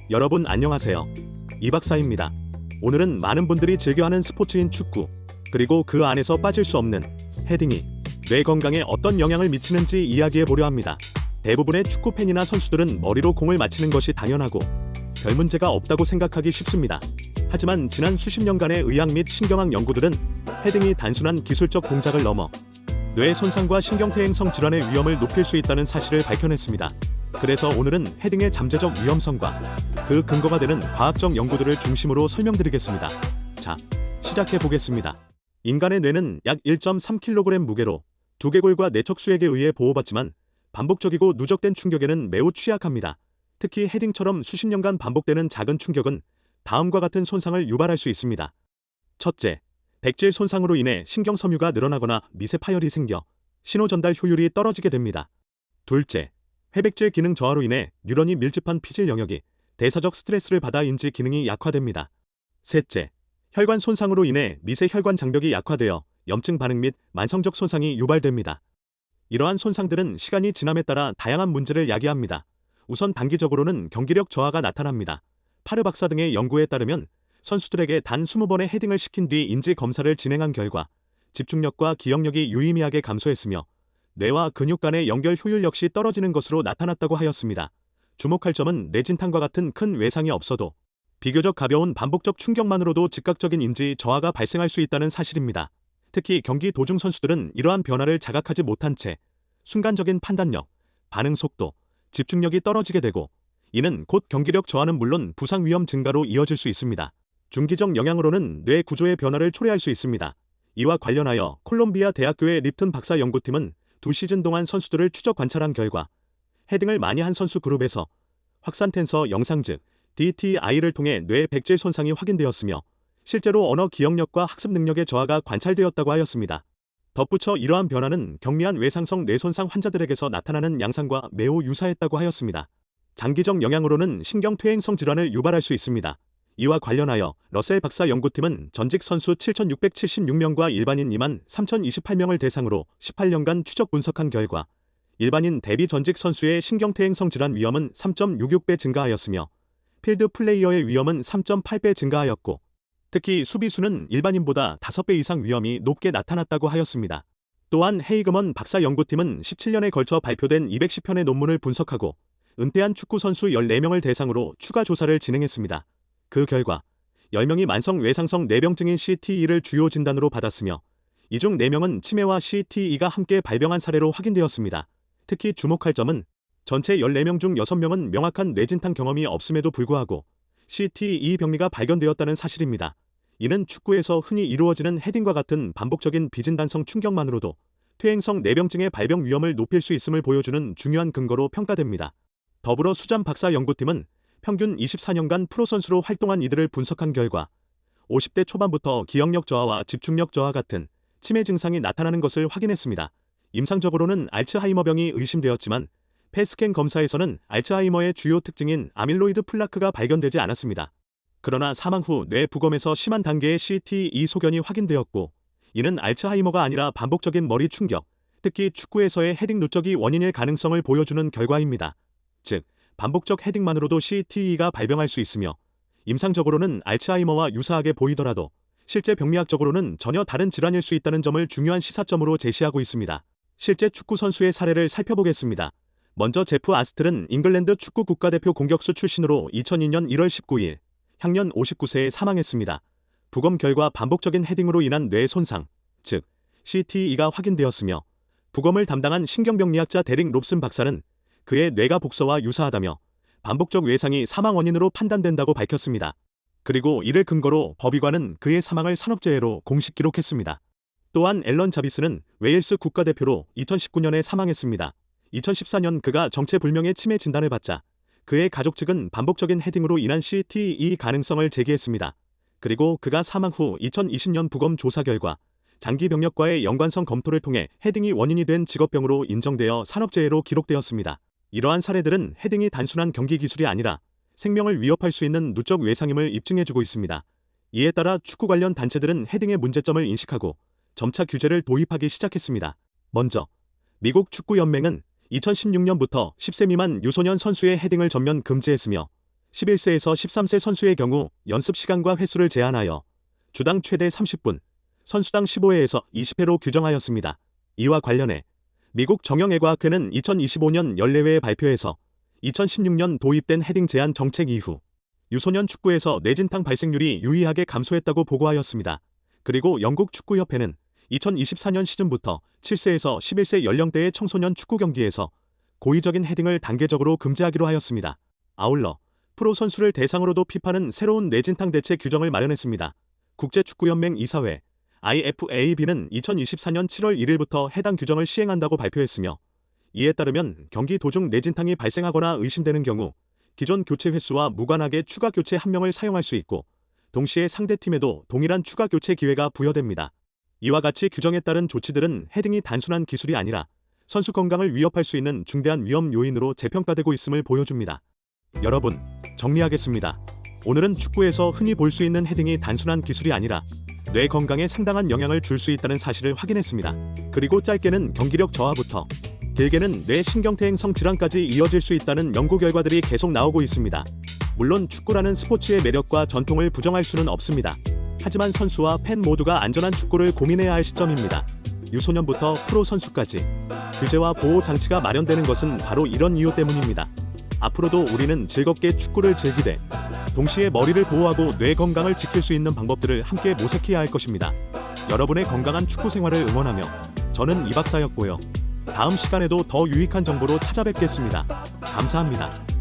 여러분 안녕하세요. 이 박사입니다. 오늘은 많은 분들이 즐겨하는 스포츠인 축구, 그리고 그 안에서 빠질 수 없는 헤딩이 뇌 건강에 어떤 영향을 미치는지 이야기해 보려 합니다. 대부분의 축구 팬이나 선수들은 머리로 공을 맞히는 것이 당연하고 별 문제가 없다고 생각하기 쉽습니다. 하지만 지난 수십 년간의 의학 및 신경학 연구들은 헤딩이 단순한 기술적 동작을 넘어 뇌 손상과 신경퇴행성 질환의 위험을 높일 수 있다는 사실을 밝혀냈습니다. 그래서 오늘은 헤딩의 잠재적 위험성과 그 근거가 되는 과학적 연구들을 중심으로 설명드리겠습니다. 자, 시작해 보겠습니다. 인간의 뇌는 약 1.3kg 무게로 두개골과 뇌척수액에 의해 보호받지만 반복적이고 누적된 충격에는 매우 취약합니다. 특히 헤딩처럼 수십 년간 반복되는 작은 충격은 다음과 같은 손상을 유발할 수 있습니다. 첫째, 백질 손상으로 인해 신경섬유가 늘어나거나 미세 파열이 생겨 신호 전달 효율이 떨어지게 됩니다. 둘째, 회백질 기능 저하로 인해 뉴런이 밀집한 피질 영역이 대사적 스트레스를 받아 인지 기능이 약화됩니다. 셋째, 혈관 손상으로 인해 미세 혈관 장벽이 약화되어 염증 반응 및 만성적 손상이 유발됩니다. 이러한 손상들은 시간이 지남에 따라 다양한 문제를 야기합니다. 우선 단기적으로는 경기력 저하가 나타납니다. 파르 박사 등의 연구에 따르면 선수들에게 단 20번의 헤딩을 시킨 뒤 인지 검사를 진행한 결과 집중력과 기억력이 유의미하게 감소했으며 뇌와 근육 간의 연결 효율 역시 떨어지는 것으로 나타났다고 하였습니다. 주목할 점은 뇌진탕과 같은 큰 외상이 없어도 비교적 가벼운 반복적 충격만으로도 즉각적인 인지 저하가 발생할 수 있다는 사실입니다. 특히 경기 도중 선수들은 이러한 변화를 자각하지 못한 채 순간적인 판단력, 반응 속도, 집중력이 떨어지게 되고 이는 곧 경기력 저하는 물론 부상 위험 증가로 이어질 수 있습니다. 중기적 영향으로는 뇌 구조의 변화를 초래할 수 있습니다. 이와 관련하여 콜롬비아 대학교의 립튼 박사 연구팀은 2시즌 동안 선수들을 추적 관찰한 결과 헤딩을 많이 한 선수 그룹에서 확산 텐서 영상 즉 DTI를 통해 뇌 백질 손상이 확인되었으며 실제로 언어 기억력과 학습 능력의 저하가 관찰되었다고 하였습니다. 덧붙여 이러한 변화는 경미한 외상성 뇌손상 환자들에게서 나타나는 양상과 매우 유사했다고 하였습니다. 장기적 영향으로는 신경퇴행성 질환을 유발할 수 있습니다. 이와 관련하여 러셀 박사 연구팀은 전직 선수 7,676명과 일반인 23,028명을 대상으로 18년간 추적 분석한 결과 일반인 대비 전직 선수의 신경퇴행성 질환 위험은 3.66배 증가하였으며 필드 플레이어의 위험은 3.8배 증가하였고 특히 수비수는 일반인보다 5배 이상 위험이 높게 나타났다고 하였습니다. 또한 헤이그먼 박사 연구팀은 17년에 걸쳐 발표된 210편의 논문을 분석하고 은퇴한 축구 선수 14명을 대상으로 추가 조사를 진행했습니다. 그 결과 10명이 만성 외상성 뇌병증인 CTE를 주요 진단으로 받았으며 이 중 4명은 치매와 CTE가 함께 발병한 사례로 확인되었습니다. 특히 주목할 점은 전체 14명 중 6명은 명확한 뇌진탕 경험이 없음에도 불구하고 CTE 병리가 발견되었다는 사실입니다. 이는 축구에서 흔히 이루어지는 헤딩과 같은 반복적인 비진단성 충격만으로도 퇴행성 뇌병증의 발병 위험을 높일 수 있음을 보여주는 중요한 근거로 평가됩니다. 더불어 수잠 박사 연구팀은 평균 24년간 프로선수로 활동한 이들을 분석한 결과 50대 초반부터 기억력 저하와 집중력 저하 같은 치매 증상이 나타나는 것을 확인했습니다. 임상적으로는 알츠하이머병이 의심되었지만 펫스캔 검사에서는 알츠하이머의 주요 특징인 아밀로이드 플라크가 발견되지 않았습니다. 그러나 사망 후 뇌 부검에서 심한 단계의 CTE 소견이 확인되었고 이는 알츠하이머가 아니라 반복적인 머리 충격, 특히 축구에서의 헤딩 누적이 원인일 가능성을 보여주는 결과입니다. 즉, 반복적 헤딩만으로도 CTE가 발병할 수 있으며 임상적으로는 알츠하이머와 유사하게 보이더라도 실제 병리학적으로는 전혀 다른 질환일 수 있다는 점을 중요한 시사점으로 제시하고 있습니다. 실제 축구 선수의 사례를 살펴보겠습니다. 먼저 제프 아스틀은 잉글랜드 축구 국가대표 공격수 출신으로 2002년 1월 19일 향년 59세에 사망했습니다. 부검 결과 반복적인 헤딩으로 인한 뇌 손상, 즉 CTE가 확인되었으며 부검을 담당한 신경병리학자 데릭 롭슨 박사는 그의 뇌가 복서와 유사하다며 반복적 외상이 사망 원인으로 판단된다고 밝혔습니다. 그리고 이를 근거로 법의관은 그의 사망을 산업재해로 공식 기록했습니다. 또한 앨런 자비스는 웨일스 국가대표로 2019년에 사망했습니다. 2014년 그가 정체불명의 치매 진단을 받자 그의 가족 측은 반복적인 헤딩으로 인한 CTE 가능성을 제기했습니다. 그리고 그가 사망 후 2020년 부검 조사 결과 장기병력과의 연관성 검토를 통해 헤딩이 원인이 된 직업병으로 인정되어 산업재해로 기록되었습니다. 이러한 사례들은 헤딩이 단순한 경기 기술이 아니라 생명을 위협할 수 있는 누적 외상임을 입증해주고 있습니다. 이에 따라 축구 관련 단체들은 헤딩의 문제점을 인식하고 점차 규제를 도입하기 시작했습니다. 먼저 미국 축구연맹은 2016년부터 10세 미만 유소년 선수의 헤딩을 전면 금지했으며 11세에서 13세 선수의 경우 연습 시간과 횟수를 제한하여 주당 최대 30분, 선수당 15회에서 20회로 규정하였습니다. 이와 관련해 미국 정형외과학회는 2025년 연례회에 발표해서 2016년 도입된 헤딩 제한 정책 이후 유소년 축구에서 뇌진탕 발생률이 유의하게 감소했다고 보고하였습니다. 그리고 영국 축구협회는 2024년 시즌부터 7세에서 11세 연령대의 청소년 축구 경기에서 고의적인 헤딩을 단계적으로 금지하기로 하였습니다. 아울러 프로 선수를 대상으로도 피파는 새로운 뇌진탕 대체 규정을 마련했습니다. 국제축구연맹 이사회 IFAB는 2024년 7월 1일부터 해당 규정을 시행한다고 발표했으며, 이에 따르면 경기 도중 뇌진탕이 발생하거나 의심되는 경우 기존 교체 횟수와 무관하게 추가 교체 1명을 사용할 수 있고, 동시에 상대팀에도 동일한 추가 교체 기회가 부여됩니다. 이와 같이 규정에 따른 조치들은 헤딩이 단순한 기술이 아니라 선수 건강을 위협할 수 있는 중대한 위험 요인으로 재평가되고 있음을 보여줍니다. 여러분, 정리하겠습니다. 오늘은 축구에서 흔히 볼 수 있는 헤딩이 단순한 기술이 아니라 뇌 건강에 상당한 영향을 줄 수 있다는 사실을 확인했습니다. 그리고 짧게는 경기력 저하부터 길게는 뇌 신경퇴행성 질환까지 이어질 수 있다는 연구 결과들이 계속 나오고 있습니다. 물론 축구라는 스포츠의 매력과 전통을 부정할 수는 없습니다. 하지만 선수와 팬 모두가 안전한 축구를 고민해야 할 시점입니다. 유소년부터 프로 선수까지 규제와 보호 장치가 마련되는 것은 바로 이런 이유 때문입니다. 앞으로도 우리는 즐겁게 축구를 즐기되 동시에 머리를 보호하고 뇌 건강을 지킬 수 있는 방법들을 함께 모색해야 할 것입니다. 여러분의 건강한 축구 생활을 응원하며 저는 이 박사였고요. 다음 시간에도 더 유익한 정보로 찾아뵙겠습니다. 감사합니다.